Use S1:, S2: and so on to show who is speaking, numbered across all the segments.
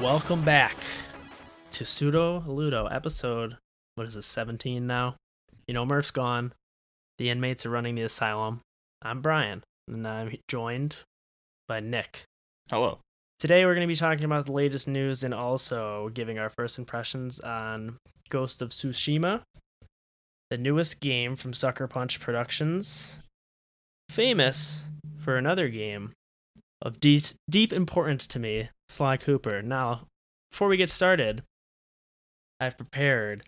S1: Welcome back to Pseudo Ludo episode, what is this, 17 now? You know, Murph's gone. The inmates are running the asylum. I'm Brian, and I'm joined by Nick.
S2: Hello.
S1: Today we're going to be talking about the latest news and also giving our first impressions on Ghost of Tsushima, the newest game from Sucker Punch Productions, famous for another game of deep importance to me, Sly Cooper. Now, before we get started, I've prepared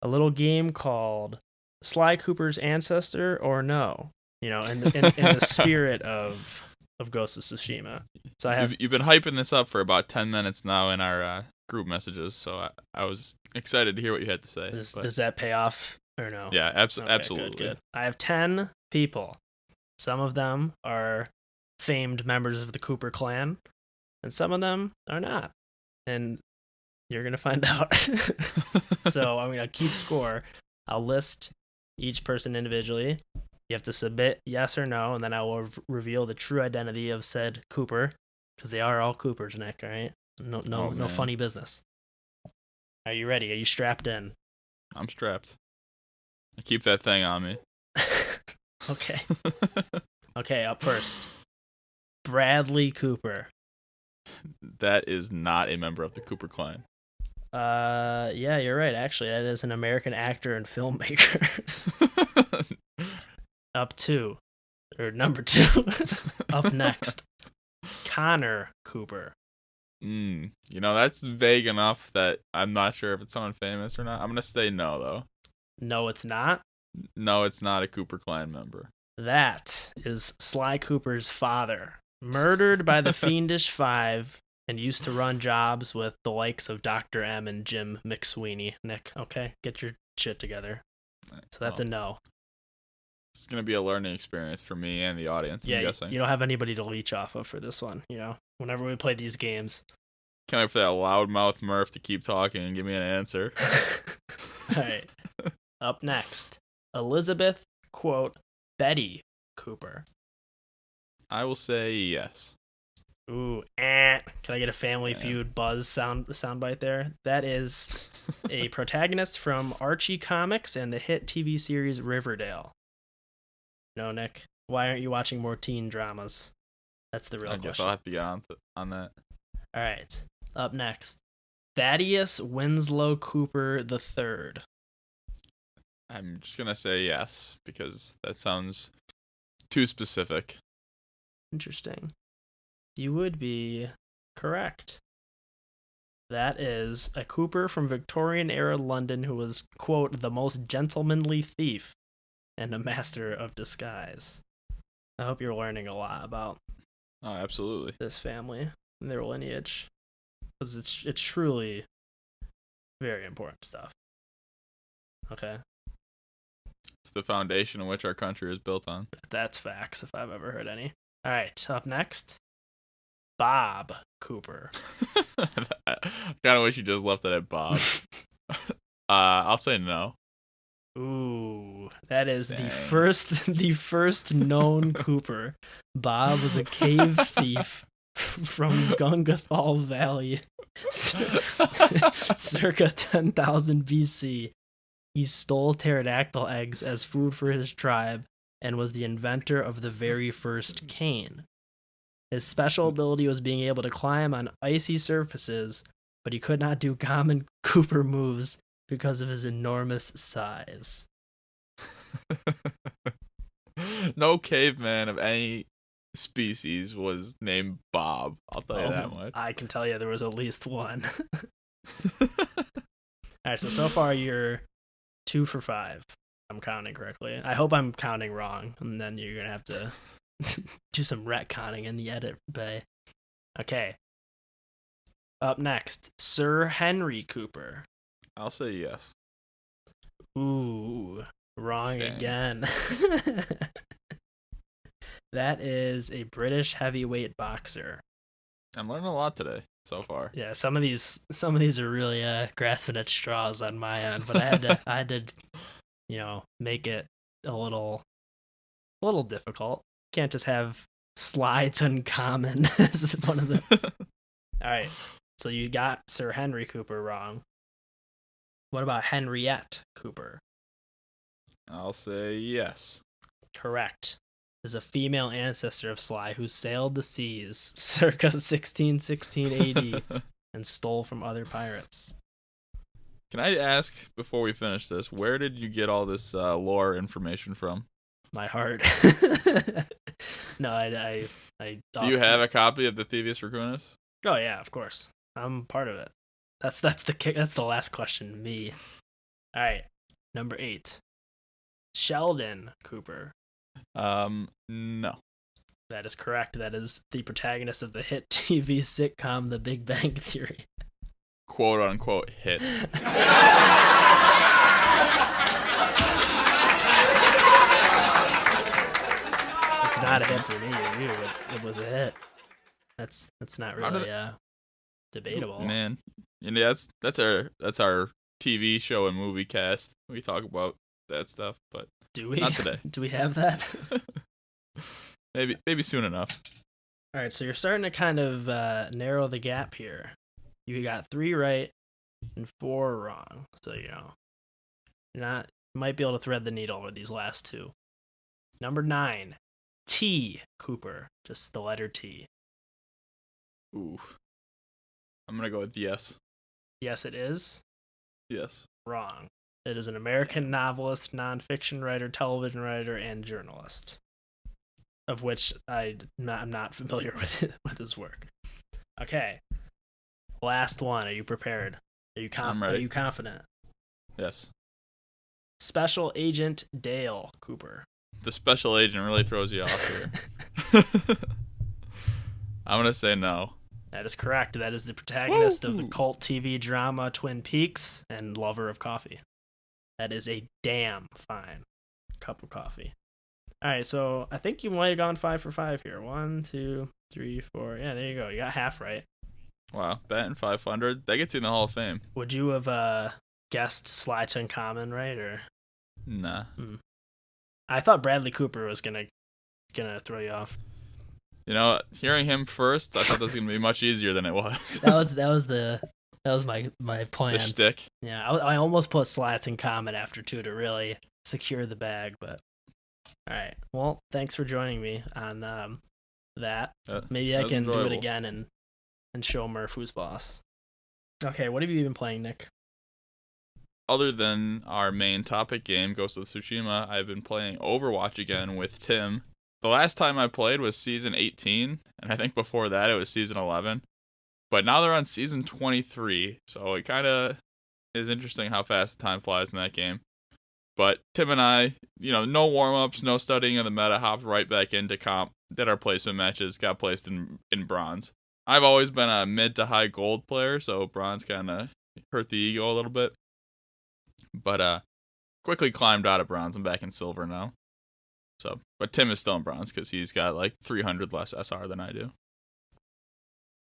S1: a little game called Sly Cooper's Ancestor or No, you know, in the spirit of Ghost of Tsushima. So
S2: You've been hyping this up for about 10 minutes now in our group messages, so I was excited to hear what you had to say.
S1: Does that pay off or no?
S2: Yeah,
S1: Okay,
S2: absolutely.
S1: Good. I have 10 people. Some of them are famed members of the Cooper clan, and some of them are not. And you're going to find out. So I'm going to keep score. I'll list each person individually. You have to submit yes or no, and then I will reveal the true identity of said Cooper, because they are all Coopers, Nick, all right? No funny business. Are you ready? Are you strapped in?
S2: I'm strapped. I keep that thing on me.
S1: Okay. Okay, up first. Bradley Cooper.
S2: That is not a member of the Cooper clan.
S1: Yeah, you're right. Actually, that is an American actor and filmmaker. Number two. Up next, Connor Cooper.
S2: You know, that's vague enough that I'm not sure if it's someone famous or not. I'm gonna say no, though.
S1: No, it's not.
S2: No, it's not a Cooper clan member.
S1: That is Sly Cooper's father, murdered by the Fiendish Five, and used to run jobs with the likes of Dr. M and Jim McSweeney. Nick, okay? Get your shit together. So that's a no.
S2: It's going to be a learning experience for me and the audience, I'm guessing.
S1: You don't have anybody to leech off of for this one, you know? Whenever we play these games.
S2: Can't wait for that loudmouth Murph to keep talking and give me an answer.
S1: All right. Up next, Elizabeth, quote, Betty Cooper.
S2: I will say yes.
S1: Ooh, Can I get a Family Feud buzz soundbite there? That is a protagonist from Archie Comics and the hit TV series Riverdale. No, Nick, why aren't you watching more teen dramas? That's the real question.
S2: I guess I'll have to get on that.
S1: All right, up next, Thaddeus Winslow Cooper III.
S2: I'm just going to say yes, because that sounds too specific.
S1: Interesting. You would be correct. That is a Cooper from Victorian-era London who was, quote, the most gentlemanly thief and a master of disguise. I hope you're learning a lot about
S2: absolutely
S1: this family and their lineage, because it's truly very important stuff. Okay.
S2: It's the foundation on which our country is built on.
S1: That's facts, if I've ever heard any. All right, up next, Bob Cooper.
S2: I kind of wish you just left it at Bob. I'll say no.
S1: Ooh, that is
S2: Dang.
S1: the first known Cooper. Bob was a cave thief from Gungathal Valley, circa 10,000 BC. He stole pterodactyl eggs as food for his tribe and was the inventor of the very first cane. His special ability was being able to climb on icy surfaces, but he could not do common Cooper moves because of his enormous size.
S2: No caveman of any species was named Bob. I'll tell you that much.
S1: I can tell you there was at least one. All right, so far you're 2 for 5. I'm counting correctly. I hope I'm counting wrong, and then you're going to have to do some retconning in the edit bay. Okay. Up next, Sir Henry Cooper.
S2: I'll say yes.
S1: Ooh, wrong again. That is a British heavyweight boxer.
S2: I'm learning a lot today so far.
S1: Yeah, some of these are really grasping at straws on my end, but I had to make it a little difficult. Can't just have slides uncommon as one of the. All right, so you got Sir Henry Cooper wrong. What about Henriette Cooper?
S2: I'll say yes.
S1: Correct. Is a female ancestor of Sly who sailed the seas circa 1616 AD and stole from other pirates.
S2: Can I ask, before we finish this, where did you get all this lore information from?
S1: My heart. No, I
S2: Do you have a copy of the Thievius Raccoonus?
S1: Oh yeah, of course. I'm part of it. That's the last question. Me. All right. Number 8. Sheldon Cooper.
S2: No.
S1: That is correct. That is the protagonist of the hit TV sitcom The Big Bang Theory.
S2: Quote unquote hit.
S1: It's not a hit for me or you. It was a hit. That's not really debatable.
S2: Man, that's our TV show and movie cast. We talk about that stuff, but
S1: do we?
S2: Not today.
S1: Do we have that?
S2: maybe soon enough.
S1: All right, so you're starting to kind of narrow the gap here. You got 3 right and 4 wrong, so you might be able to thread the needle with these last 2. Number 9, T Cooper, just the letter T.
S2: Ooh, I'm gonna go with yes.
S1: Yes, it is.
S2: Yes.
S1: Wrong. It is an American novelist, nonfiction writer, television writer, and journalist, of which I'm not familiar with his work. Okay. Last one. Are you prepared?
S2: I'm ready.
S1: Are you confident?
S2: Yes.
S1: Special Agent Dale Cooper.
S2: The special agent really throws you off here. I'm gonna say no.
S1: That is correct. That is the protagonist of the cult TV drama Twin Peaks and lover of coffee. That is a damn fine cup of coffee. All right, so I think you might have gone 5 for 5 here. 1, 2, 3, 4. Yeah, there you go. You got half right.
S2: Wow, batting 500. That gets you in the Hall of Fame.
S1: Would you have guessed Sly to Uncommon, right? Or
S2: nah.
S1: I thought Bradley Cooper was gonna throw you off.
S2: Hearing him first, I thought this was gonna be much easier than it was.
S1: that was my plan.
S2: The shtick.
S1: Yeah, I almost put Slats in Common after 2 to really secure the bag, but all right. Well, thanks for joining me on that. Maybe I can do it again and show Murph who's boss. Okay, what have you been playing, Nick?
S2: Other than our main topic game, Ghost of Tsushima, I've been playing Overwatch again with Tim. The last time I played was Season 18, and I think before that it was Season 11. But now they're on Season 23, so it kind of is interesting how fast the time flies in that game. But Tim and I, no warm-ups, no studying of the meta, hopped right back into comp, did our placement matches, got placed in bronze. I've always been a mid to high gold player, so bronze kind of hurt the ego a little bit. But quickly climbed out of bronze. I'm back in silver now. But Tim is still in bronze because he's got like 300 less SR than I do.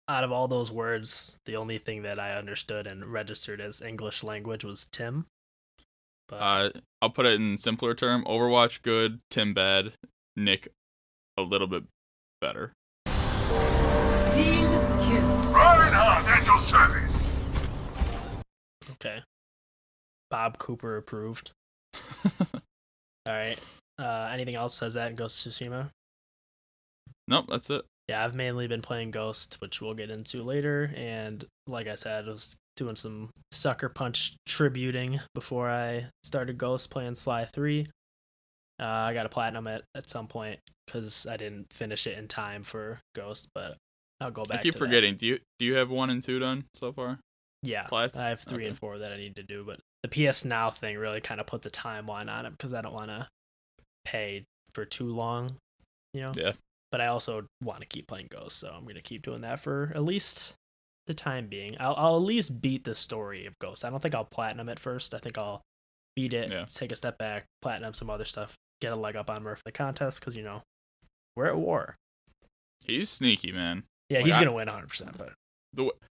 S1: Out of all those words, the only thing that I understood and registered as English language was Tim. But
S2: I'll put it in simpler term. Overwatch good, Tim bad, Nick a little bit better.
S3: Team kill. Reinhardt at your service.
S1: Okay. Bob Cooper approved. All right. Anything else says that in Ghost of Tsushima?
S2: Nope, that's it.
S1: Yeah, I've mainly been playing Ghost, which we'll get into later. And like I said, I was doing some Sucker Punch tributing before I started Ghost, playing Sly 3. I got a platinum at some point because I didn't finish it in time for Ghost, but I'll go back.
S2: I keep
S1: to
S2: forgetting.
S1: That.
S2: Do you have 1 and 2 done so far?
S1: Yeah,
S2: Plats?
S1: I have 3 and 4 that I need to do, but the PS Now thing really kind of puts a timeline on it because I don't want to pay for too long,
S2: Yeah.
S1: But I also want to keep playing Ghost, so I'm going to keep doing that for at least the time being. I'll at least beat the story of Ghost. I don't think I'll platinum it first. I think I'll beat it, take a step back, platinum some other stuff, get a leg up on Murph in the contest, because, we're at war.
S2: He's sneaky, man.
S1: Yeah, he's going to win 100%. But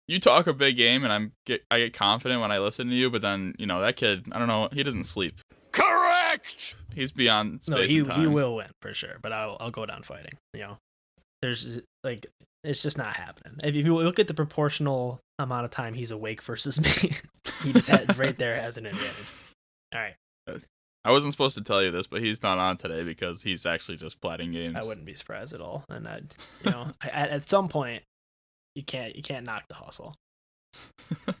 S2: you talk a big game, and I get confident when I listen to you, but then, that kid, I don't know, he doesn't sleep.
S3: Correct!
S2: He's beyond
S1: No,
S2: space and time.
S1: he will win for sure, but I'll go down fighting. There's like it's just not happening. If you look at the proportional amount of time he's awake versus me, he just right there has an advantage. All right.
S2: I wasn't supposed to tell you this, but he's not on today because he's actually just platting games.
S1: I wouldn't be surprised at all. And at some point, you can't knock the hustle. All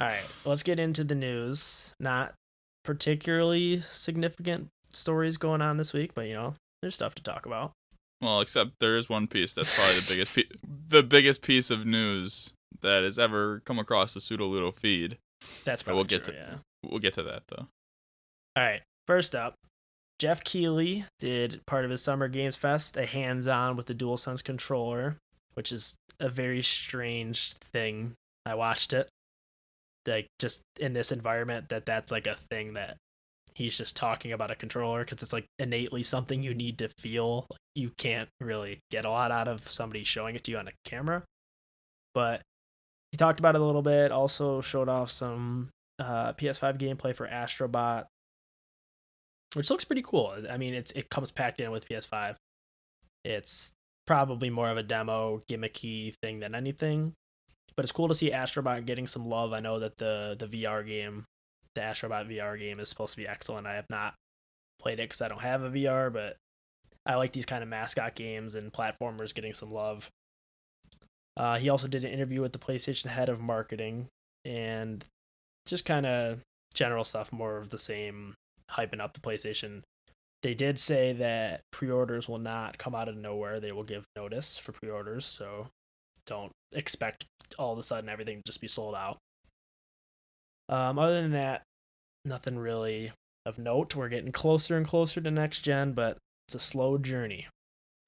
S1: right, let's get into the news. Not particularly significant stories going on this week, but there's stuff to talk about.
S2: Well, except there is one piece that's probably the biggest piece of news that has ever come across the Pseudo Ludo feed.
S1: That's probably true, yeah.
S2: We'll get to that though.
S1: All right, first up, Jeff Keighley did part of his Summer Games Fest, a hands-on with the DualSense controller, which is a very strange thing. I watched it, like just in this environment, that's like a thing that he's just talking about a controller because it's like innately something you need to feel. You can't really get a lot out of somebody showing it to you on a camera, but he talked about it a little bit. Also showed off some PS5 gameplay for Astrobot, which looks pretty cool. I mean, it comes packed in with PS5. It's probably more of a demo gimmicky thing than anything, but it's cool to see Astrobot getting some love. I know that the VR game, the Astrobot VR game, is supposed to be excellent. I have not played it because I don't have a VR, but I like these kind of mascot games and platformers getting some love. He also did an interview with the PlayStation head of marketing and just kind of general stuff, more of the same, hyping up the PlayStation. They did say that pre-orders will not come out of nowhere. They will give notice for pre-orders, so don't expect all of a sudden everything to just be sold out. Other than that, nothing really of note. We're getting closer and closer to next gen, but it's a slow journey.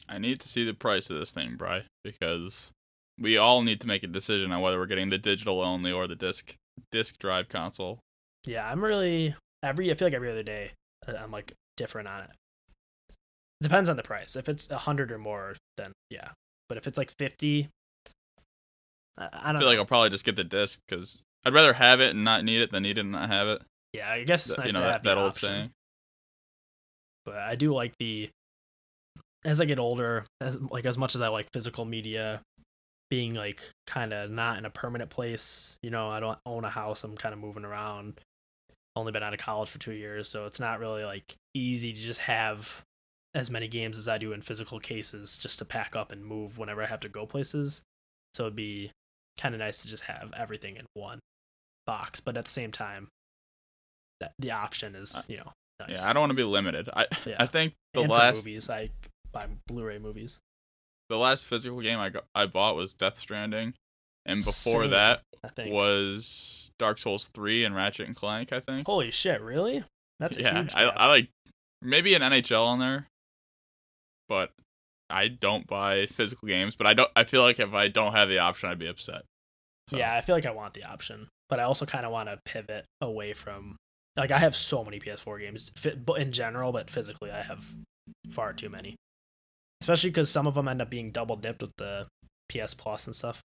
S2: I need to see the price of this thing, Bri, because we all need to make a decision on whether we're getting the digital only or the disc drive console.
S1: Yeah, I feel like every other day I'm like different on it. It depends on the price. If it's 100 or more, then yeah. But if it's like 50, I
S2: feel like I'll probably just get the disc because I'd rather have it and not need it than need it and not have it.
S1: Yeah, I guess it's nice to have
S2: that
S1: the
S2: old
S1: option.
S2: saying.
S1: But I do like as I get older, as much as I like physical media, being like kind of not in a permanent place. I don't own a house. I'm kind of moving around. Only been out of college for 2 years, so it's not really like easy to just have as many games as I do in physical cases just to pack up and move whenever I have to go places. So it'd be kind of nice to just have everything in one box, but at the same time, the option is nice.
S2: Yeah, I don't want to be limited. I think
S1: for movies, I buy Blu-ray movies.
S2: The last physical game I bought was Death Stranding, and before
S1: Same,
S2: that
S1: I think.
S2: was Dark Souls 3 and Ratchet and Clank, I think.
S1: Holy shit, really? That's a huge gap.
S2: I like maybe an NHL on there, but I don't buy physical games. But I feel like if I don't have the option, I'd be upset. So.
S1: Yeah, I feel like I want the option, but I also kind of want to pivot away from. Like, I have so many PS4 games in general, but physically I have far too many. Especially because some of them end up being double dipped with the PS Plus and stuff.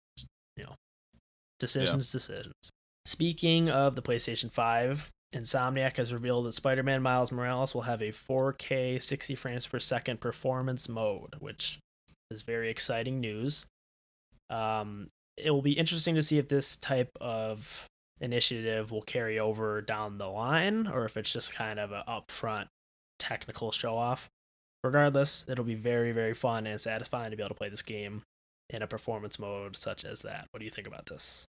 S1: Decisions. Speaking of the PlayStation 5, Insomniac has revealed that Spider-Man Miles Morales will have a 4K 60 frames per second performance mode, which is very exciting news. It will be interesting to see if this type of initiative will carry over down the line or if it's just kind of an upfront technical show off. Regardless, it'll be very, very fun and satisfying to be able to play this game in a performance mode such as that. What do you think about this?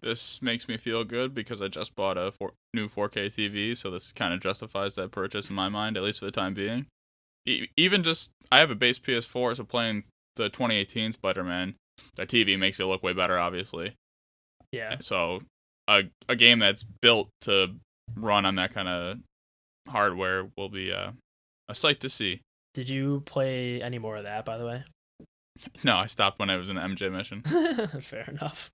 S2: This makes me feel good because I just bought a new 4K TV, so this kind of justifies that purchase in my mind, at least for the time being. Even just, I have a base PS4, so playing the 2018 Spider-Man, the TV makes it look way better, obviously.
S1: Yeah.
S2: So a game that's built to run on that kind of hardware will be a sight to see.
S1: Did you play any more of that, by the way?
S2: No, I stopped when I was in an MJ mission.
S1: Fair enough.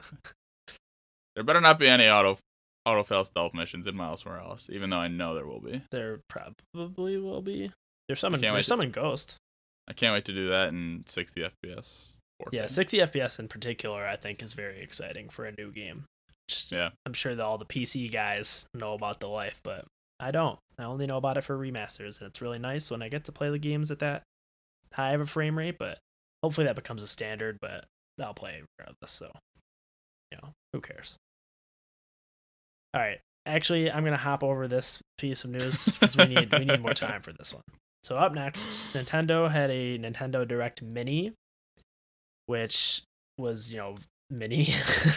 S2: There better not be any auto-fail stealth missions in Miles Morales, even though I know there will be.
S1: There probably will be. There's some in Ghost.
S2: I can't wait to do that in 60 FPS. 4K.
S1: Yeah, 60 FPS in particular, I think, is very exciting for a new game.
S2: Yeah.
S1: I'm sure that all the PC guys know about the life, but I don't. I only know about it for remasters, and it's really nice when I get to play the games at that high of a frame rate, but hopefully that becomes a standard, but I'll play it regardless, so, who cares? All right. Actually, I'm going to hop over this piece of news because we need more time for this one. So up next, Nintendo had a Nintendo Direct Mini, which was, mini.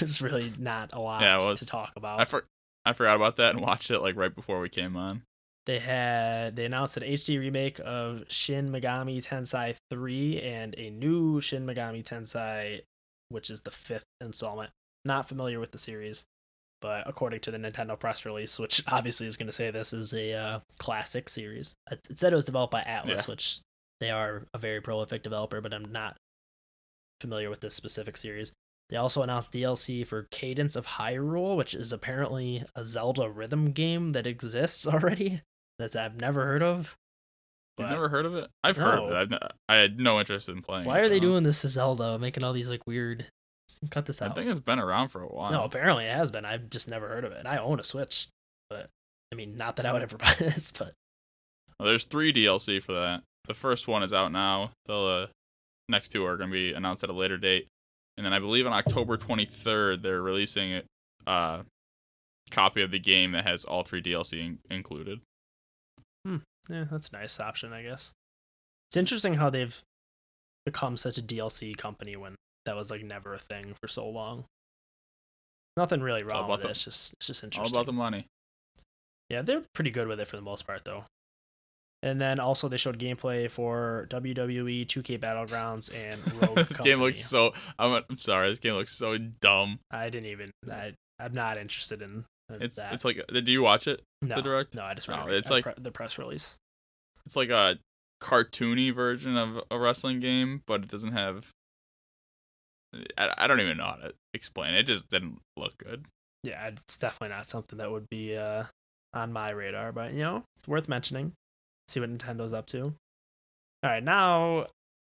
S1: It's really not a lot to talk about.
S2: I forgot about that and watched it like right before we came on.
S1: They announced an HD remake of Shin Megami Tensei 3 and a new Shin Megami Tensei, which is the 5th installment. Not familiar with the series, but according to the Nintendo press release, which obviously is going to say this is a classic series. It said it was developed by Atlas, which they are a very prolific developer, but I'm not familiar with this specific series. They also announced DLC for Cadence of Hyrule, which is apparently a Zelda rhythm game that exists already that I've never heard of.
S2: You've never heard of it? I've heard of it. I had no interest in playing it.
S1: Why are they doing this to Zelda, making all these like weird... Cut this out.
S2: I think it's been around for a while.
S1: No, apparently it has been. I've just never heard of it. And I own a Switch, but I mean, not that I would ever buy this, but...
S2: Well, there's 3 DLC for that. The first one is out now. The next 2 are going to be announced at a later date. And then I believe on October 23rd, they're releasing a copy of the game that has all 3 DLC included.
S1: Yeah, that's a nice option, I guess. It's interesting how they've become such a DLC company when that was like never a thing for so long. Nothing really wrong with it. It's just interesting.
S2: All about the money.
S1: Yeah, they're pretty good with it for the most part, though. And then also they showed gameplay for WWE 2K Battlegrounds and Rogue
S2: This game looks so... I'm sorry, this game looks so dumb.
S1: I'm not interested in that.
S2: It's like... Do you watch it?
S1: No.
S2: The Direct?
S1: No, I just read
S2: it's like
S1: the press release.
S2: It's like a cartoony version of a wrestling game, but it doesn't have... I don't even know how to explain it. It just didn't look good.
S1: Yeah, it's definitely not something that would be on my radar, but, it's worth mentioning. See what Nintendo's up to. All right, now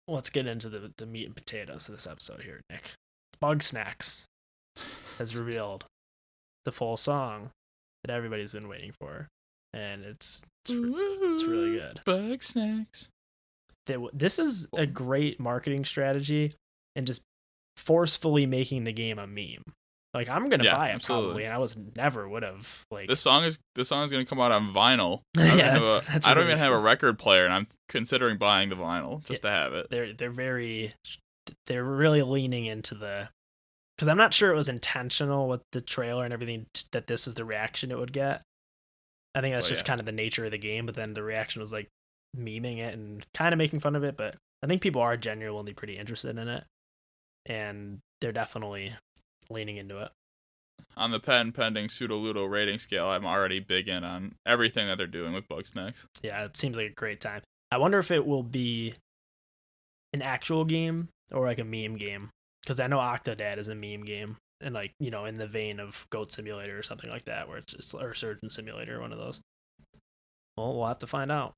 S1: let's get into the meat and potatoes of this episode here, Nick. Bug Snacks has revealed the full song that everybody's been waiting for, and it's really good.
S2: Bug Snacks.
S1: This is a great marketing strategy and just forcefully making the game a meme. Like, I'm gonna buy it probably, and I would have like.
S2: This song is gonna come out on vinyl.
S1: I
S2: don't even have a record player, and I'm considering buying the vinyl just to have it.
S1: They're really leaning into because I'm not sure it was intentional with the trailer and everything that this is the reaction it would get. I think that's just kind of the nature of the game, but then the reaction was like memeing it and kind of making fun of it. But I think people are genuinely pretty interested in it, and they're definitely leaning into it.
S2: On the patent pending Pseudo Ludo rating scale, I'm already big in on everything that they're doing with Bug Snacks.
S1: Yeah, it seems like a great time. I wonder if it will be an actual game or like a meme game, because I know Octodad is a meme game, and like, in the vein of Goat Simulator or something like that, where it's just, or Surgeon Simulator, one of those. Well, we'll have to find out.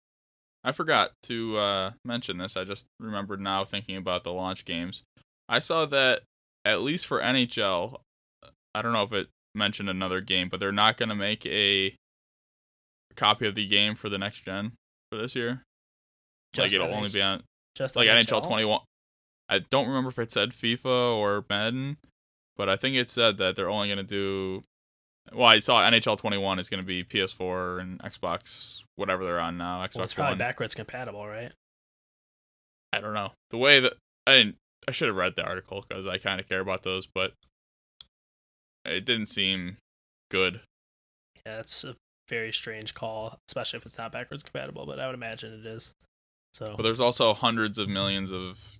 S2: I forgot to mention this. I just remembered now thinking about the launch games. I saw that at least for NHL, I don't know if it mentioned another game, but they're not going to make a copy of the game for the next gen for this year. It'll only be on
S1: just
S2: like NHL 21. I don't remember if it said FIFA or Madden, but I think it said that they're only going to do... Well, I saw NHL 21 is going to be PS4 and Xbox, whatever they're on now. Xbox
S1: it's probably
S2: One.
S1: backwards compatible, right?
S2: I don't know. The way that... I should have read the article because I kind of care about those, but it didn't seem good.
S1: Yeah, it's a very strange call, especially if it's not backwards compatible, but I would imagine it is. So,
S2: but there's also hundreds of millions of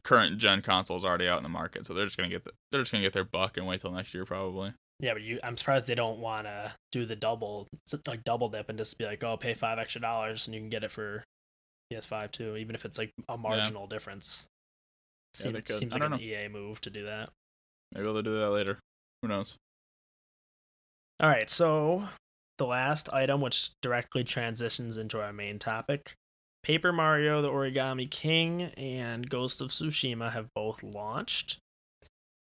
S2: current gen consoles already out in the market, so they're just gonna get their buck and wait till next year probably.
S1: Yeah, but I'm surprised they don't want to do the double dip and just be like, oh, pay $5 extra and you can get it for PS5 too, even if it's like a marginal difference. Seems like an EA move to do that.
S2: Maybe they'll do that later. Who knows?
S1: All right, so the last item, which directly transitions into our main topic, Paper Mario, The Origami King, and Ghost of Tsushima have both launched.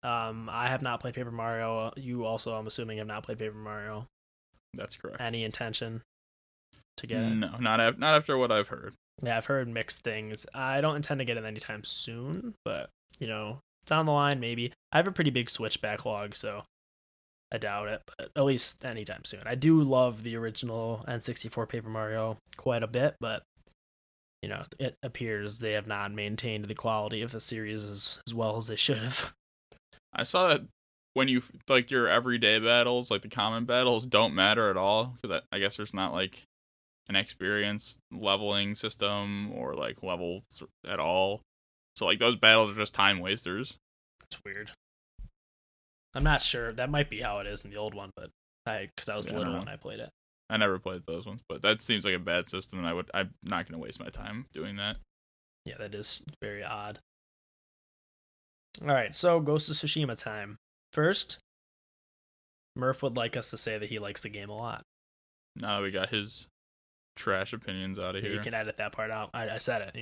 S1: I have not played Paper Mario. You also, I'm assuming, have not played Paper Mario.
S2: That's correct.
S1: Any intention to get it?
S2: No, not after what I've heard.
S1: Yeah, I've heard mixed things. I don't intend to get it anytime soon, but down the line maybe. I have a pretty big Switch backlog, so I doubt it, but at least anytime soon. I do love the original N64 Paper Mario quite a bit, but it appears they have not maintained the quality of the series as well as they should have.
S2: I saw that when you like your everyday battles, like the common battles, don't matter at all because I guess there's not like an experience leveling system or like levels at all. So like those battles are just time wasters.
S1: That's weird. I'm not sure. That might be how it is in the old one, but because I was little when I played it.
S2: I never played those ones, but that seems like a bad system, and I'm not going to waste my time doing that.
S1: Yeah, that is very odd. All right, so Ghost of Tsushima time. First, Murph would like us to say that he likes the game a lot.
S2: Now that we got his trash opinions out of here.
S1: You can edit that part out. I said it,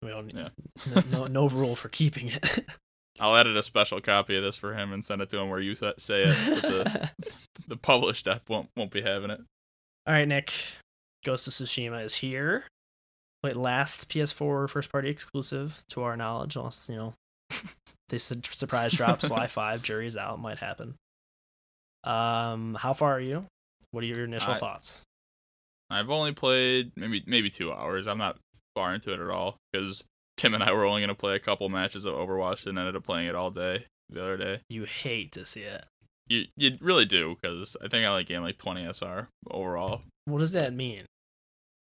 S1: We don't, no rule for keeping it.
S2: I'll edit a special copy of this for him and send it to him where you say it. But the published stuff won't be having it.
S1: All right, Nick. Ghost of Tsushima is here. Wait, last PS4 first-party exclusive, to our knowledge, unless, they surprise drop Sly 5, jury's out, might happen. How far are you? What are your initial thoughts?
S2: I've only played maybe 2 hours. I'm not far into it at all, because Tim and I were only going to play a couple matches of Overwatch and ended up playing it all day the other day.
S1: You hate to see it.
S2: You really do, because I think I only gained like 20 SR overall.
S1: What does that mean?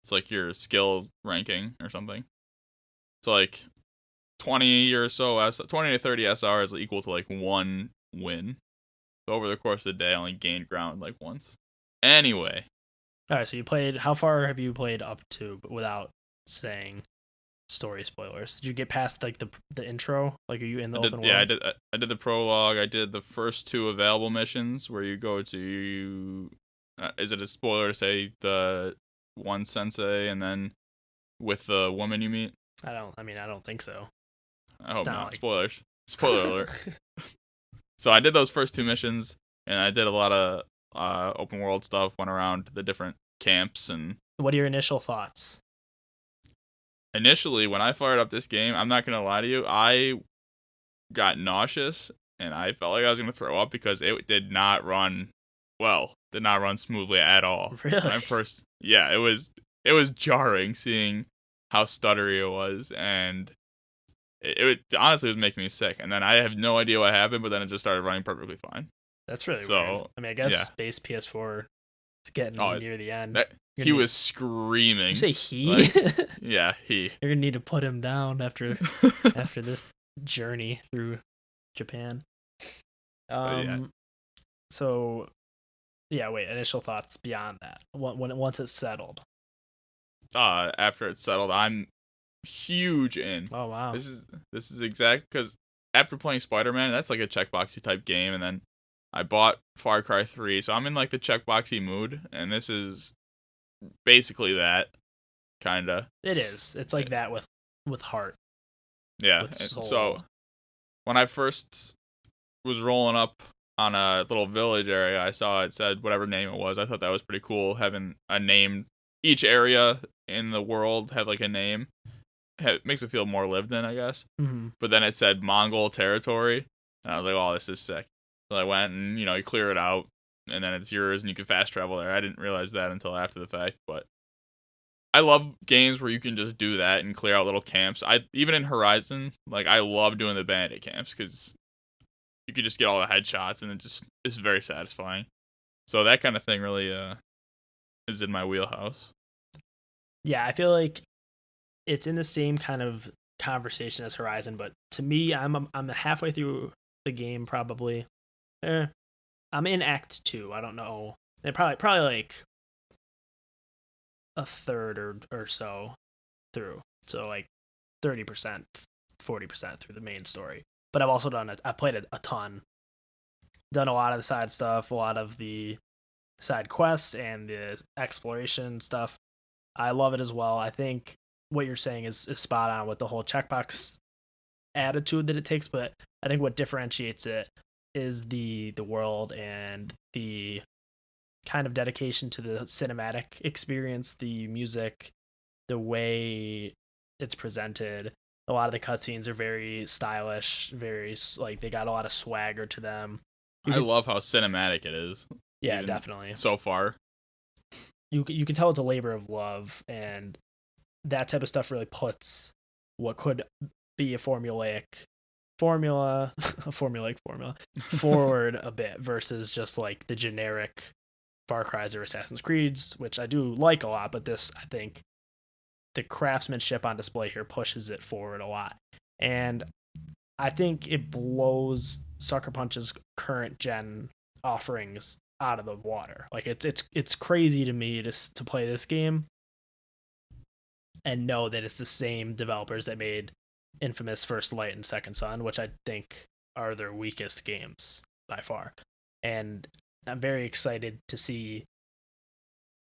S2: It's like your skill ranking or something. So like 20 or so 20 to 30 SR is equal to like 1 win. So over the course of the day, I only gained ground like once. Anyway.
S1: All right, so you played. How far have you played up to, but without saying story spoilers? Did you get past like the intro? Like, are you in the open world?
S2: Yeah, I did the prologue. I did the first 2 available missions where you go to. Is it a spoiler to say the one sensei and then with the woman you meet?
S1: I don't think so.
S2: I hope not. Spoilers. Spoiler alert. So I did those first 2 missions, and I did a lot of open world stuff. Went around the different camps and.
S1: What are your initial thoughts?
S2: Initially, when I fired up this game, I'm not gonna lie to you, I got nauseous and I felt like I was gonna throw up because it did not run well. Did not run smoothly at all.
S1: Really?
S2: When I first, yeah, it was jarring seeing how stuttery it was, and it honestly was making me sick. And then I have no idea what happened, but then it just started running perfectly fine.
S1: That's really weird. I guess base PS4 is getting near the end.
S2: He was screaming.
S1: You say he?
S2: Yeah, he.
S1: You're gonna need to put him down after this journey through Japan. So, yeah. Wait. Initial thoughts beyond that. Once it's settled.
S2: After it's settled, I'm huge in.
S1: Oh wow.
S2: This is exact because after playing Spider-Man, that's like a checkboxy type game, and then I bought Far Cry 3, so I'm in like the checkboxy mood, and this is basically that, kinda.
S1: It is. It's like that with heart.
S2: Yeah.
S1: With soul.
S2: So when I first was rolling up on a little village area, I saw it said whatever name it was. I thought that was pretty cool, having a name. Each area in the world had like a name. It makes it feel more lived in, I guess.
S1: Mm-hmm.
S2: But then it said Mongol territory, and I was like, "Oh, this is sick." So I went and you clear it out, and then it's yours, and you can fast travel there. I didn't realize that until after the fact, but I love games where you can just do that and clear out little camps. Even in Horizon, like I love doing the bandit camps because you can just get all the headshots, and it's very satisfying. So that kind of thing really is in my wheelhouse.
S1: Yeah, I feel like it's in the same kind of conversation as Horizon, but to me, I'm halfway through the game probably. I'm in Act 2. I don't know. And probably like a third or so through. So like 30%, 40% through the main story. But I've also I've played a ton. Done a lot of the side stuff, a lot of the side quests and the exploration stuff. I love it as well. I think what you're saying is spot on with the whole checkbox attitude that it takes, but I think what differentiates it is the world and the kind of dedication to the cinematic experience, the music, the way it's presented. A lot of the cutscenes are very stylish, very like they got a lot of swagger to them.
S2: I love how cinematic it is.
S1: Yeah, definitely.
S2: So far,
S1: you can tell it's a labor of love, and that type of stuff really puts what could be a formula forward a bit versus just like the generic Far Cry's or Assassin's Creed's, which I do like a lot, but this, I think the craftsmanship on display here pushes it forward a lot. And I think it blows Sucker Punch's current gen offerings out of the water. Like it's crazy to me to play this game and know that it's the same developers that made Infamous First Light and Second Son, which I think are their weakest games by far. And I'm very excited to see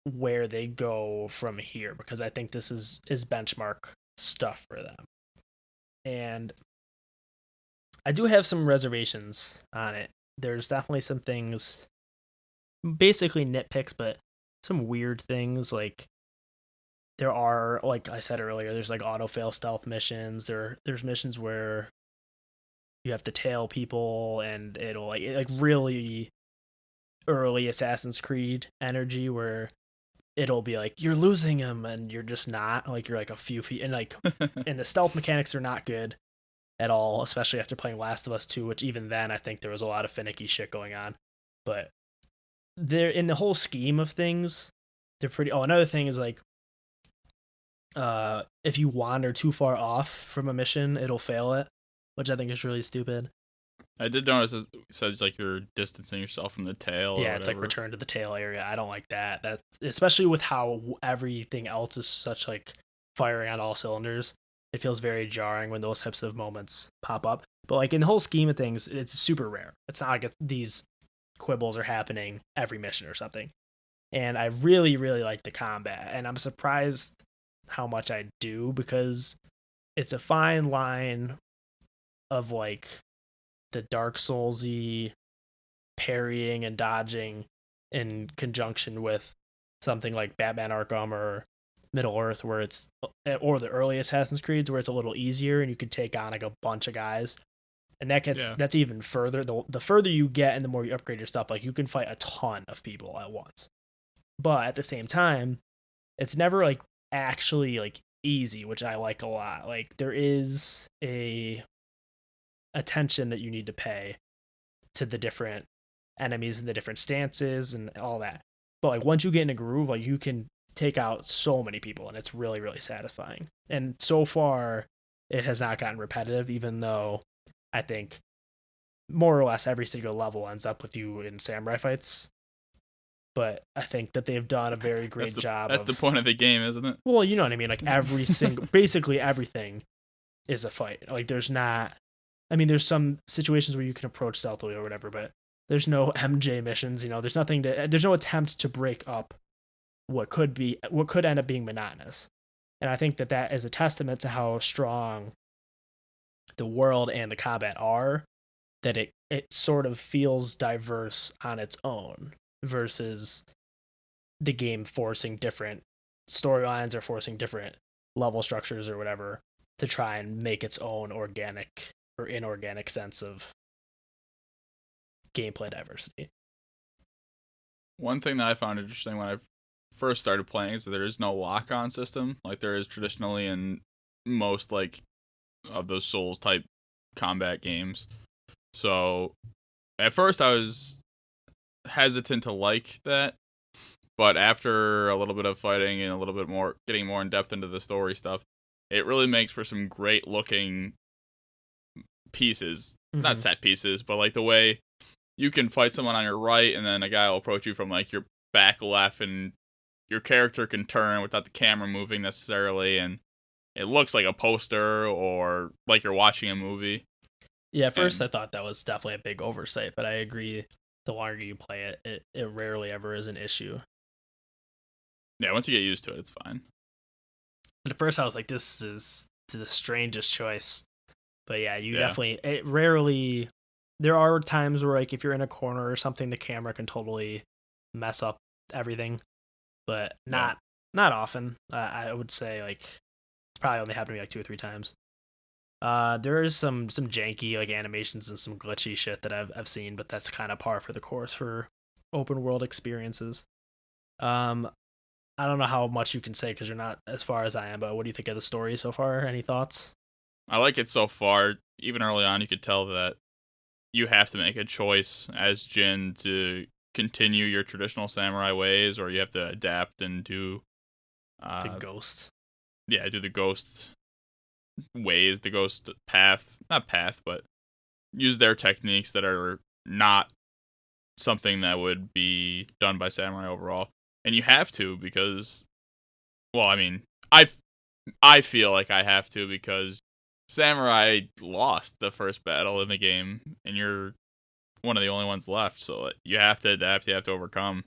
S1: where they go from here, because I think this is benchmark stuff for them. And I do have some reservations on it. There's definitely some things, basically nitpicks, but some weird things. Like there are, like I said earlier, there's like autofail stealth missions. There's missions where you have to tail people, and it'll like really early Assassin's Creed energy where it'll be like you're losing him and you're just not, like you're like a few feet, and like and the stealth mechanics are not good at all, especially after playing Last of Us 2, which even then I think there was a lot of finicky shit going on. But they're, in the whole scheme of things, they're pretty. Oh, another thing is like if you wander too far off from a mission, it'll fail it, which I think is really stupid.
S2: I did notice it says like you're distancing yourself from the tail.
S1: Yeah, it's like return to the tail area. I don't like that. That, especially with how everything else is such like firing on all cylinders, it feels very jarring when those types of moments pop up. But like in the whole scheme of things, it's super rare. It's not like these quibbles are happening every mission or something. And I really, really like the combat, and I'm surprised how much I do, because it's a fine line of like the Dark Souls-y parrying and dodging in conjunction with something like Batman Arkham or Middle Earth, where it's, or the early Assassin's Creeds, where it's a little easier and you can take on like a bunch of guys. And that gets, that's even further. The further you get and the more you upgrade your stuff, like you can fight a ton of people at once. But at the same time, it's never like actually like easy, which I like a lot. Like there is a attention that you need to pay to the different enemies and the different stances and all that. But like once you get in a groove, like you can take out so many people, and it's really, really satisfying. And so far, it has not gotten repetitive, even though I think more or less every single level ends up with you in samurai fights. But I think that they've done a very great job.
S2: That's the point of the game, isn't it?
S1: Well, you know what I mean? Like every single, basically everything is a fight. Like there's not, I mean, there's some situations where you can approach stealthily or whatever, but there's no MJ missions, you know, there's no attempt to break up what could end up being monotonous. And I think that is a testament to how strong the world and the combat are, that it sort of feels diverse on its own versus the game forcing different storylines or forcing different level structures or whatever to try and make its own organic or inorganic sense of gameplay diversity.
S2: One thing that I found interesting when I first started playing is that there is no lock-on system like there is traditionally in most like of those Souls type combat games. So at first I was hesitant to like that, but after a little bit of fighting and a little bit more getting more in depth into the story stuff, it really makes for some great looking pieces. Mm-hmm. Not set pieces, but like the way you can fight someone on your right and then a guy will approach you from like your back left, and your character can turn without the camera moving necessarily, and it looks like a poster or like you're watching a movie.
S1: Yeah, at first I thought that was definitely a big oversight, but I agree, the longer you play it, it rarely ever is an issue.
S2: Yeah, once you get used to it, it's fine.
S1: But at first I was like, this is the strangest choice. But yeah, definitely, it rarely, there are times where like if you're in a corner or something, the camera can totally mess up everything, but not often. I would say like it's probably only happened to me like 2 or 3 times. There is some janky like animations and some glitchy shit that I've seen, but that's kind of par for the course for open world experiences. Um, I don't know how much you can say because you're not as far as I am, but what do you think of the story so far? Any thoughts?
S2: I like it so far. Even early on, you could tell that you have to make a choice as Jin to continue your traditional samurai ways, or you have to adapt and do
S1: The ghost.
S2: do the ghost ways, the ghost path, not path, but use their techniques that are not something that would be done by samurai overall. And you have to because, well, I mean, I feel like I have to because samurai lost the first battle in the game, and you're one of the only ones left. So you have to adapt, you have to overcome,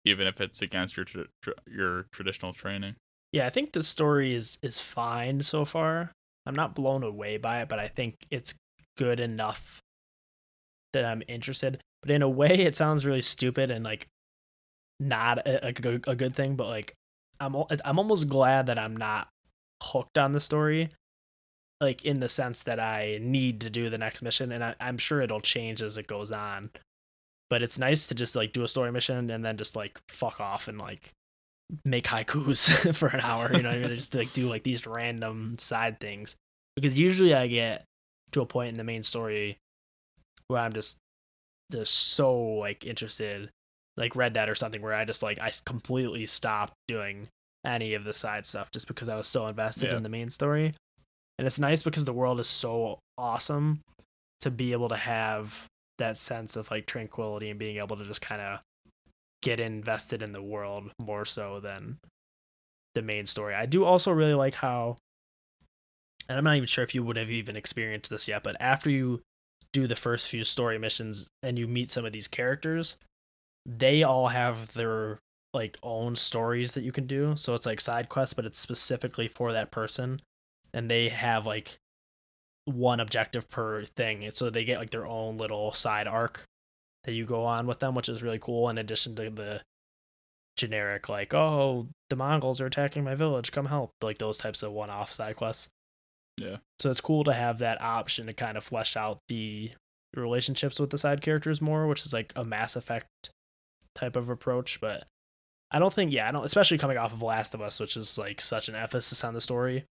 S2: even if it's against your traditional training.
S1: Yeah, I think the story is fine so far. I'm not blown away by it, but I think it's good enough that I'm interested. But in a way, it sounds really stupid and like not a good thing. But like, I'm almost glad that I'm not hooked on the story, like in the sense that I need to do the next mission, and I'm sure it'll change as it goes on. But it's nice to just like do a story mission and then just like fuck off and like make haikus for an hour, you know, what I mean? Just to, like do like these random side things. Because usually I get to a point in the main story where I'm just so like interested, like Red Dead or something, where I just like I completely stopped doing any of the side stuff just because I was so invested in the main story. And it's nice because the world is so awesome to be able to have that sense of like tranquility and being able to just kind of get invested in the world more so than the main story. I do also really like how, and I'm not even sure if you would have even experienced this yet, but after you do the first few story missions and you meet some of these characters, they all have their like own stories that you can do. So it's like side quests, but it's specifically for that person, and they have like one objective per thing. And so they get like their own little side arc that you go on with them, which is really cool. In addition to the generic like, oh, the Mongols are attacking my village, come help, like those types of one-off side quests.
S2: Yeah.
S1: So it's cool to have that option to kind of flesh out the relationships with the side characters more, which is like a Mass Effect type of approach. But I don't think, I don't, especially coming off of Last of Us, which is like such an emphasis on the story.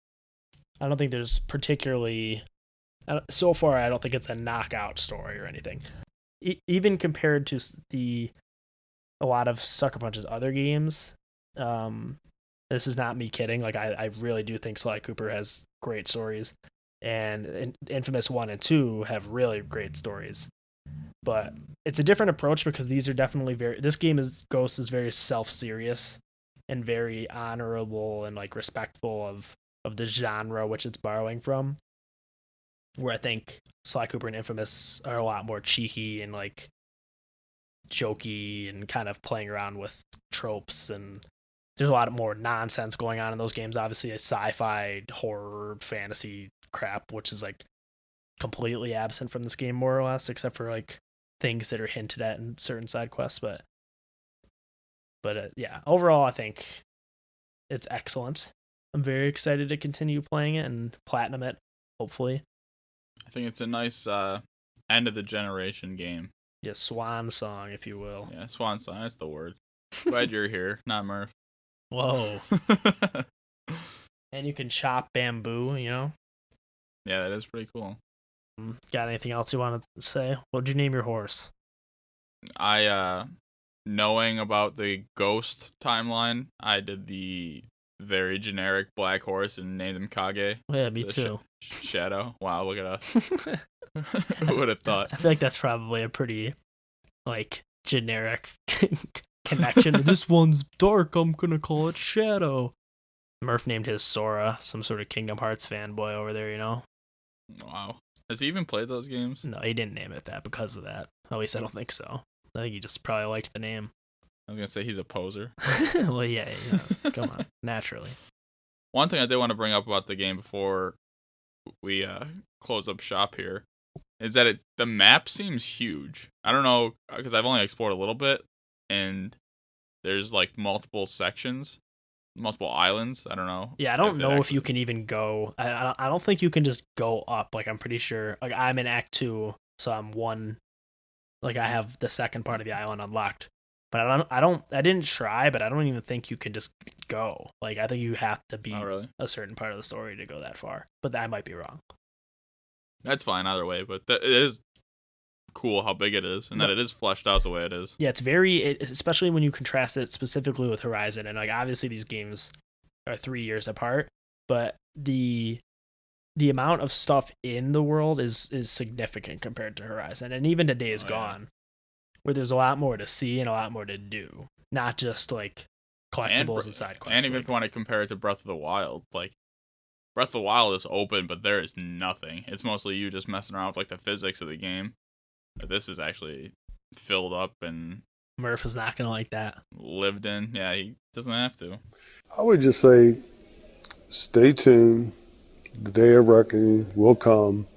S1: I don't think there's particularly, so far, I don't think it's a knockout story or anything. Even compared to a lot of Sucker Punch's other games, this is not me kidding. Like I really do think Sly Cooper has great stories, and Infamous 1 and 2 have really great stories. But it's a different approach because these are definitely this game is Ghost is very self-serious and very honorable and like respectful of the genre which it's borrowing from. Where I think Sly Cooper and Infamous are a lot more cheeky and like jokey and kind of playing around with tropes, and there's a lot more nonsense going on in those games. Obviously, a sci-fi, horror, fantasy crap, which is like completely absent from this game more or less, except for like things that are hinted at in certain side quests. But yeah, overall, I think it's excellent. I'm very excited to continue playing it and platinum it, hopefully.
S2: I think it's a nice end of the generation game.
S1: Yeah, swan song, if you will.
S2: Yeah, swan song, that's the word. Glad you're here, not Murph.
S1: Whoa. And you can chop bamboo, you know?
S2: Yeah, that is pretty cool.
S1: Got anything else you wanted to say? What'd you name your horse?
S2: Knowing about the Ghost timeline, I did the very generic black horse and named him Kage.
S1: Yeah, me too.
S2: Shadow. Wow, look at us. Who would have thought?
S1: I feel like that's probably a pretty, like, generic connection. This one's dark, I'm gonna call it Shadow. Murph named his Sora, some sort of Kingdom Hearts fanboy over there, you know?
S2: Wow. Has he even played those games?
S1: No, he didn't name it that because of that. At least I don't think so. I think he just probably liked the name.
S2: I was gonna say he's a poser.
S1: Well, yeah, come on, naturally.
S2: One thing I did want to bring up about the game before we close up shop here is that the map seems huge. I don't know, because I've only explored a little bit, and there's like multiple sections, multiple islands. I don't know.
S1: Yeah, I don't know if you can even go. I don't think you can just go up. Like, I'm pretty sure. Like, I'm in Act 2, so I'm one. Like, I have the second part of the island unlocked. But I didn't try, but I don't even think you can just go. Like, I think you have to be a certain part of the story to go that far. But I might be wrong.
S2: That's fine either way, but it is cool how big it is and that it is fleshed out the way it is.
S1: Yeah, especially when you contrast it specifically with Horizon. And, like, obviously these games are 3 years apart, but the amount of stuff in the world is significant compared to Horizon. And even to Days Gone, where there's a lot more to see and a lot more to do, not just like collectibles and side quests.
S2: And even if you want to compare it to Breath of the Wild, like Breath of the Wild is open, but there is nothing. It's mostly you just messing around with like the physics of the game. But this is actually filled up and
S1: Murph is not gonna like that.
S2: Lived in. Yeah, he doesn't have to.
S4: I would just say, stay tuned. The day of reckoning will come.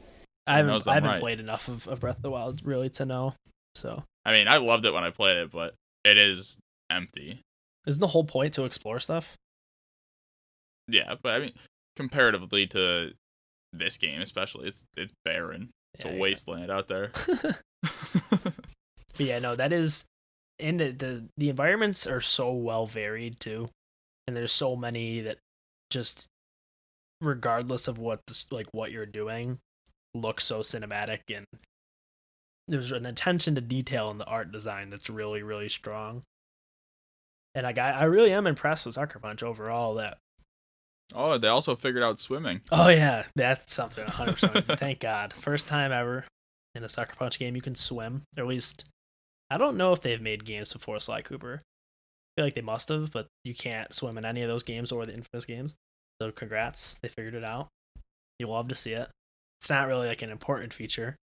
S1: I haven't played enough of Breath of the Wild really to know. So
S2: I mean, I loved it when I played it, but it is empty.
S1: Isn't the whole point to explore stuff?
S2: Yeah, but I mean, comparatively to this game, especially, it's barren. It's a wasteland out there.
S1: But yeah, no, that is, and the environments are so well varied too, and there's so many that just, regardless of what what you're doing, look so cinematic, and there's an attention to detail in the art design that's really, really strong. And I really am impressed with Sucker Punch overall.
S2: Oh, they also figured out swimming.
S1: Oh yeah, that's something 100%. Thank God, first time ever in a Sucker Punch game you can swim. Or at least, I don't know if they've made games before Sly Cooper. I feel like they must have, but you can't swim in any of those games or the Infamous games. So congrats, they figured it out. You love to see it. It's not really like an important feature,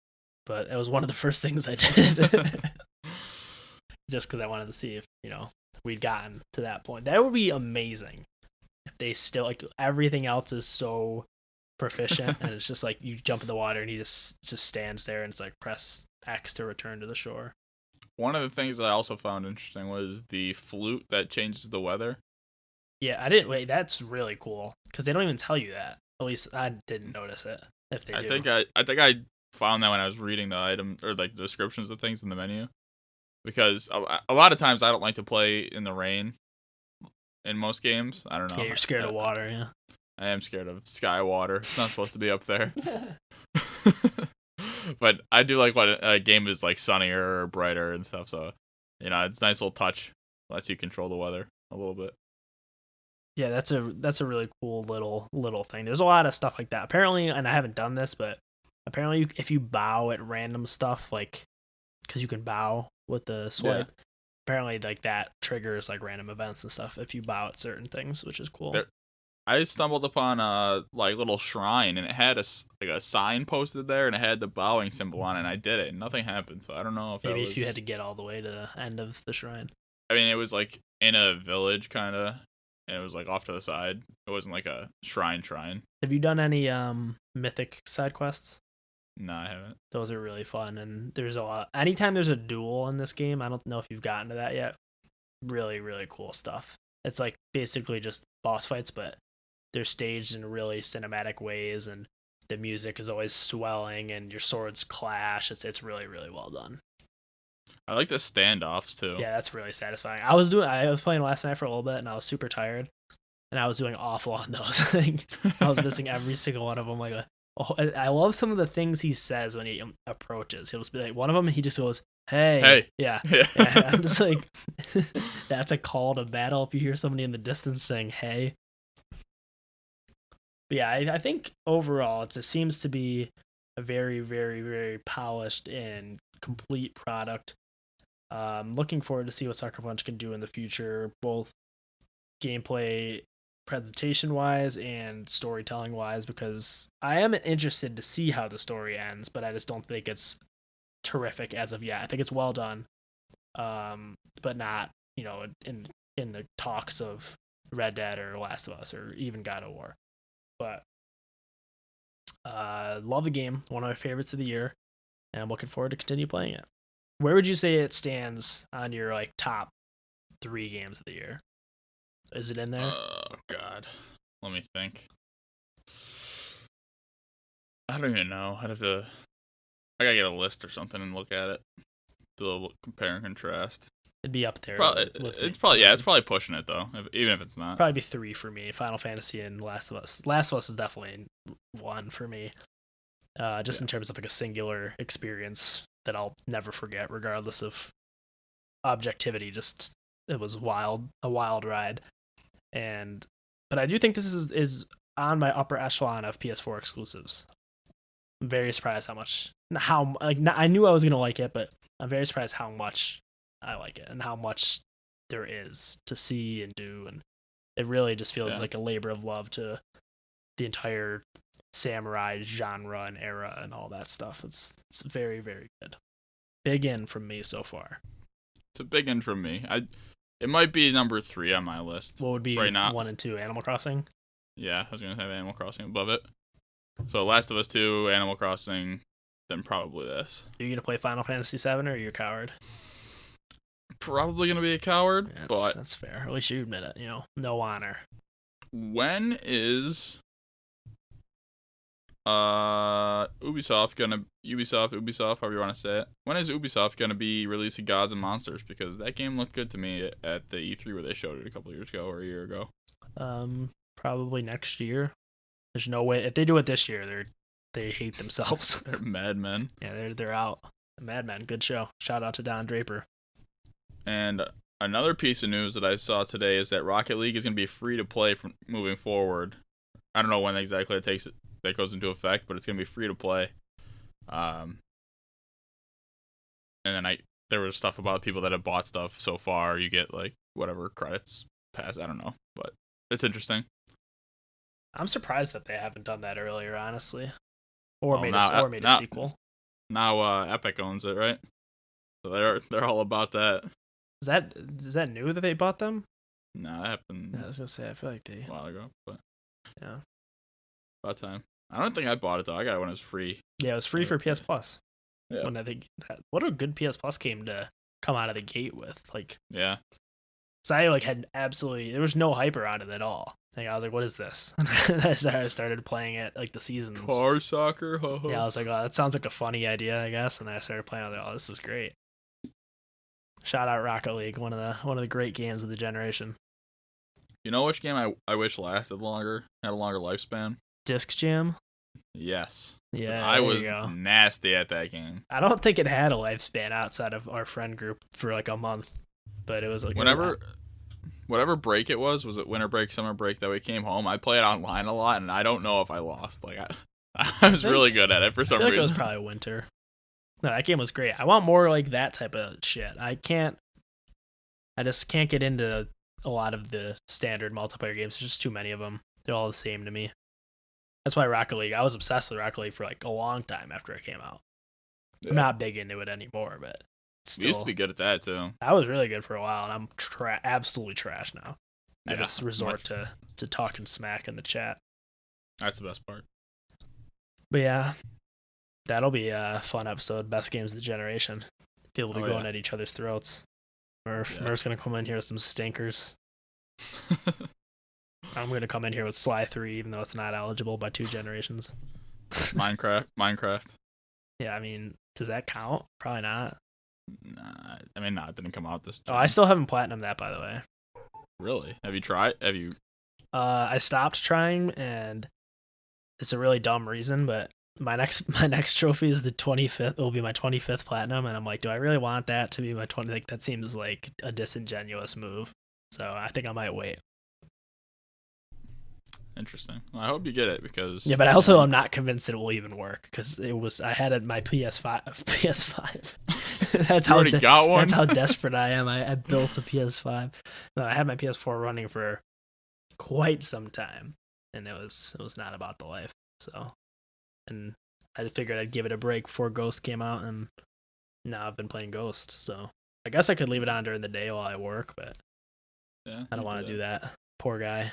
S1: but it was one of the first things I did. Just because I wanted to see if, we'd gotten to that point. That would be amazing if they still, like, everything else is so proficient and it's just like you jump in the water and he just stands there and it's like press X to return to the shore.
S2: One of the things that I also found interesting was the flute that changes the weather.
S1: Yeah, I didn't. Wait, that's really cool because they don't even tell you that. At least I didn't notice it. If they do,
S2: I think I found that when I was reading the item or like the descriptions of things in the menu, because a lot of times I don't like to play in the rain. In most games, I don't know.
S1: Yeah, you're scared of water. Yeah,
S2: I am scared of sky water. It's not supposed to be up there. But I do like when a game is like sunnier or brighter and stuff. So, it's a nice little touch. Lets you control the weather a little bit.
S1: Yeah, that's a really cool little thing. There's a lot of stuff like that. Apparently, and I haven't done this, but apparently if you bow at random stuff, like, because you can bow with the swipe, apparently like that triggers like random events and stuff if you bow at certain things, which is cool.
S2: I stumbled upon a little shrine and it had a sign posted there and it had the bowing symbol on it and I did it and nothing happened. So I don't know if
S1: maybe if you had to get all the way to the end of the shrine.
S2: I mean, it was like in a village kind of, and it was like off to the side. It wasn't like a shrine.
S1: Have you done any mythic side quests?
S2: No, I haven't.
S1: Those are really fun, and there's a lot. Anytime there's a duel in this game, I don't know if you've gotten to that yet. Really, really cool stuff. It's like basically just boss fights, but they're staged in really cinematic ways, and the music is always swelling, and your swords clash. It's really, really well done.
S2: I like the standoffs too.
S1: Yeah, that's really satisfying. I was playing last night for a little bit, and I was super tired, and I was doing awful on those. I was missing every single one of them. I love some of the things he says when he approaches. He'll just be like, one of them, he just goes, "Hey." Yeah. I'm just like, that's a call to battle if you hear somebody in the distance saying, "Hey." But yeah, I think overall it seems to be a very, very, very polished and complete product. Looking forward to see what Sucker Punch can do in the future, both gameplay, presentation wise and storytelling wise, because I am interested to see how the story ends, but I just don't think it's terrific as of yet. I think it's well done, but not in the talks of Red Dead or Last of Us or even God of War. But love the game, one of my favorites of the year, and I'm looking forward to continue playing it. Where would you say it stands on your top 3 games of the year. Is it in there?
S2: Oh God, let me think. I don't even know. I gotta get a list or something and look at it. Do a little compare and contrast.
S1: It'd be up there.
S2: It's probably pushing it though, even if it's not.
S1: Probably be 3 for me. Final Fantasy and Last of Us. Last of Us is definitely 1 for me. Just in terms of like a singular experience that I'll never forget, regardless of objectivity. Just it was a wild ride. But I do think this is on my upper echelon of PS4 exclusives. I'm very surprised I knew I was gonna like it, but I'm very surprised how much I like it and how much there is to see and do, and it really just feels like a labor of love to the entire samurai genre and era and all that stuff. It's very, very good. Big in from me so far.
S2: It's a big in from me. It might be number 3 on my list.
S1: What would be
S2: right now?
S1: 1 and 2? Animal Crossing?
S2: Yeah, I was gonna have Animal Crossing above it. So Last of Us 2, Animal Crossing, then probably this.
S1: Are you gonna play Final Fantasy 7 or are you a coward?
S2: Probably gonna be a coward, but
S1: that's fair. At least you admit it. No honor.
S2: When is Ubisoft, however you want to say it. When is Ubisoft gonna be releasing Gods and Monsters? Because that game looked good to me at the E3 where they showed it a couple years ago or a year ago.
S1: Probably next year. There's no way if they do it this year, they hate themselves.
S2: They're madmen.
S1: Yeah, they're out. Madmen, good show. Shout out to Don Draper.
S2: And another piece of news that I saw today is that Rocket League is gonna be free to play from moving forward. I don't know when exactly that goes into effect, but it's gonna be free to play. And then there was stuff about people that have bought stuff so far. You get like whatever credits pass. I don't know, but it's interesting.
S1: I'm surprised that they haven't done that earlier, honestly, or made a sequel.
S2: Now Epic owns it, right? So they're all about that.
S1: Is that new that they bought them?
S2: No, that happened.
S1: Yeah, I was gonna say I feel like
S2: a while ago, but
S1: yeah,
S2: about time. I don't think I bought it though. I got it when it was free.
S1: Yeah, it was free for PS Plus.
S2: Yeah.
S1: When I think what a good PS Plus game to come out of the gate with, like.
S2: Yeah.
S1: So I had there was no hype around it at all. I was like, what is this? And I started playing it like the seasons.
S2: Car soccer.
S1: Yeah, I was like, oh, that sounds like a funny idea, I guess. And then I started playing. I was like, oh, this is great. Shout out Rocket League, one of the great games of the generation.
S2: You know which game I wish lasted longer, had a longer lifespan?
S1: Disc Jam.
S2: Yes.
S1: Yeah,
S2: I was nasty at that game.
S1: I don't think it had a lifespan outside of our friend group for like a month, but it was like
S2: whatever break it was it winter break, summer break that we came home? I played online a lot, and I don't know if I lost. Like I was really good at it for some reason.
S1: It was probably winter. No, that game was great. I want more like that type of shit. I just can't get into a lot of the standard multiplayer games. There's just too many of them. They're all the same to me. That's why Rocket League. I was obsessed with Rocket League for like a long time after it came out. Yeah. I'm not big into it anymore, but still,
S2: we used to be good at that too.
S1: I was really good for a while, and I'm absolutely trash now. Yeah, I just resort to talking smack in the chat.
S2: That's the best part.
S1: But yeah, that'll be a fun episode. Best games of the generation. People will be going at each other's throats. Murph's gonna come in here with some stinkers. I'm gonna come in here with Sly 3, even though it's not eligible by 2 generations.
S2: Minecraft.
S1: Yeah, I mean, does that count? Probably not.
S2: Nah, I mean, it didn't come out this
S1: time. Oh, I still haven't platinumed that, by the way.
S2: Really? Have you tried? Have you?
S1: I stopped trying, and it's a really dumb reason, but my next trophy is the 25th. It will be my 25th platinum, and I'm like, do I really want that to be my 20th? Like, that seems like a disingenuous move. So I think I might wait.
S2: Interesting. Well, I hope you get it because
S1: but I also am not convinced it will even work because I had it my PS5. That's how
S2: got one.
S1: That's how desperate I am. I built a PS5. No, I had my PS4 running for quite some time, and it was not about the life. So, and I figured I'd give it a break before Ghost came out, and now I've been playing Ghost. So I guess I could leave it on during the day while I work, but I don't want to do that. Poor guy.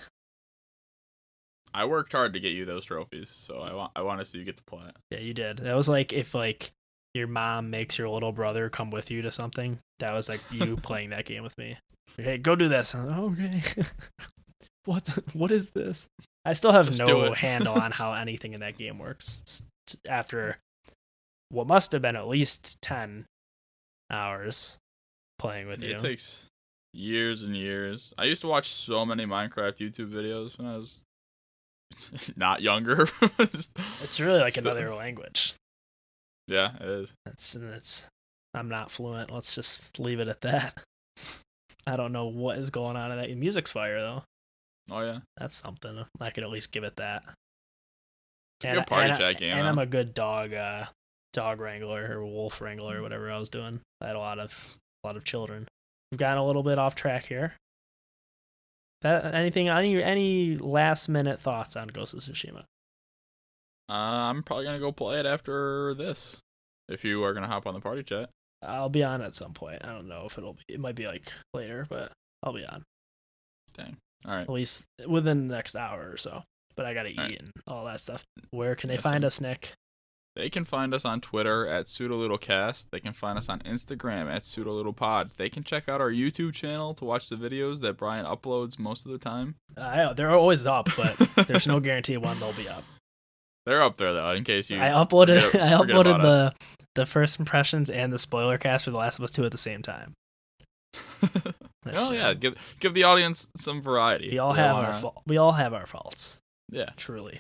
S2: I worked hard to get you those trophies, so I want to see you get to play it.
S1: Yeah, you did. That was like if your mom makes your little brother come with you to something. That was like you playing that game with me. Hey, go do this. Okay. What is this? I still have
S2: Just do
S1: no
S2: it.
S1: handle on how anything in that game works after what must have been at least 10 hours playing with you.
S2: It takes years and years. I used to watch so many Minecraft YouTube videos when I was not younger.
S1: It's really like
S2: Still-
S1: another language.
S2: Yeah, it is.
S1: It's I'm not fluent. Let's just leave it at that. I don't know what is going on in that. Music's fire though.
S2: Oh yeah,
S1: That's something. I could at least give it that.
S2: it's a good party
S1: and
S2: chat game.
S1: And
S2: though.
S1: I'm a good dog wrangler or wolf wrangler or whatever I was doing. I had a lot of children. We've gotten a little bit off track here. Any last minute thoughts on Ghost of Tsushima?
S2: I'm probably gonna go play it after this. If you are gonna hop on the party chat.
S1: I'll be on at some point. I don't know if it'll be. It might be like later, but I'll be on
S2: Dang. All right.
S1: at least within the next hour or so. But I gotta eat
S2: Alright.
S1: and all that stuff. Where can they
S2: Yes,
S1: find
S2: sir.
S1: us, Nick?
S2: They can find us on Twitter at Pseudo Ludo Cast. They can find us on Instagram at Pseudo Ludo Pod. They can check out our YouTube channel to watch the videos that Brian uploads most of the time.
S1: They're always up, but there's no guarantee when they'll be up.
S2: They're up there though, in case you.
S1: I uploaded
S2: forget about
S1: the first impressions and the spoiler cast for The Last of Us 2 at the same time.
S2: Oh yeah, give the audience some variety.
S1: We all
S2: They
S1: have
S2: wanna-
S1: we all have our faults.
S2: Yeah.
S1: Truly.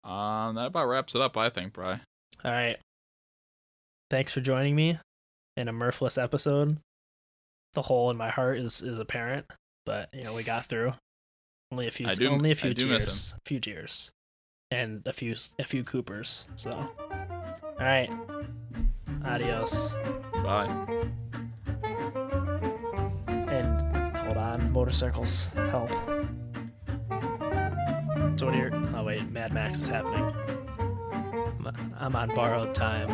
S2: That about wraps it up, I think, Bri.
S1: All right. Thanks for joining me in a mirthless episode. The hole in my heart is apparent, but we got through. Only a few
S2: I do miss
S1: tears, a few tears, and a few Coopers. So, all right. Adios.
S2: Bye.
S1: And hold on, motorcycles, help. So what are your... Oh wait, Mad Max is happening. I'm on borrowed time.